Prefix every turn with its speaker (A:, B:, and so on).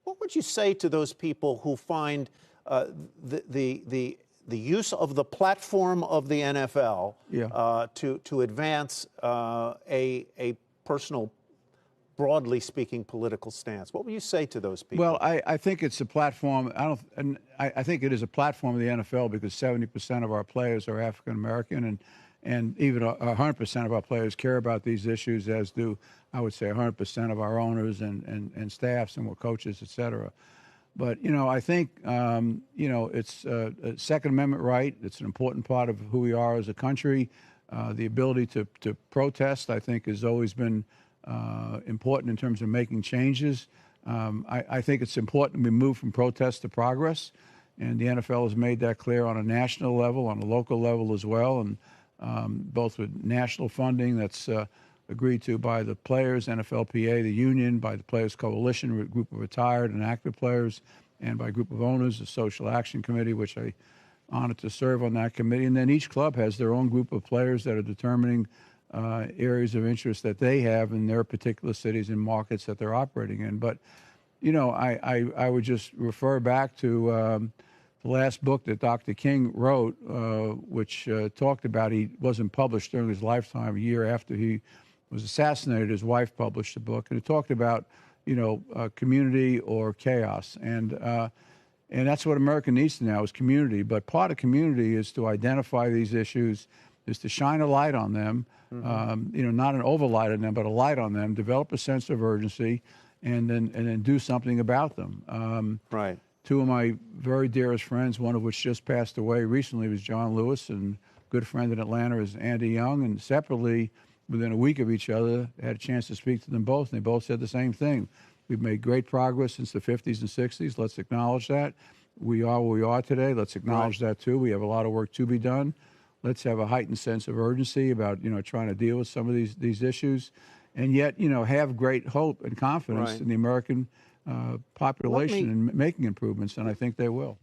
A: What would you say to those people who find the use of the platform of the NFL to advance a personal, broadly speaking, political stance? What would you say to those people?
B: Well, I think it's a platform. I think it is a platform of the NFL because 70% of our players are African American, and even 100% of our players care about these issues, as do, I would say, 100% of our owners and staffs and coaches, et cetera. But, I think, it's a Second Amendment right. It's an important part of who we are as a country. The ability to protest, I think, has always been important in terms of making changes. I think it's important we move from protest to progress, and the NFL has made that clear on a national level, on a local level as well, and both with national funding that's agreed to by the players, NFLPA, the union, by the Players Coalition, a group of retired and active players, and by a group of owners, the Social Action Committee, which I honored to serve on that committee. And then each club has their own group of players that are determining areas of interest that they have in their particular cities and markets that they're operating in. But, I would just refer back to the last book that Dr. King wrote, which talked about, he wasn't published during his lifetime. A year after he was assassinated, his wife published a book, and it talked about, community or chaos. And that's what America needs now is community. But part of community is to identify these issues, is to shine a light on them, not an overlight on them, but a light on them, develop a sense of urgency, and then do something about them.
A: Right.
B: Two of my very dearest friends, one of which just passed away recently, was John Lewis, and a good friend in Atlanta is Andy Young. And separately, within a week of each other, I had a chance to speak to them both, and they both said the same thing. We've made great progress since the 50s and 60s. Let's acknowledge that. We are where we are today. Let's acknowledge that, too. We have a lot of work to be done. Let's have a heightened sense of urgency about, trying to deal with some of these issues, and yet, have great hope and confidence in the American population and making improvements, and I think they will.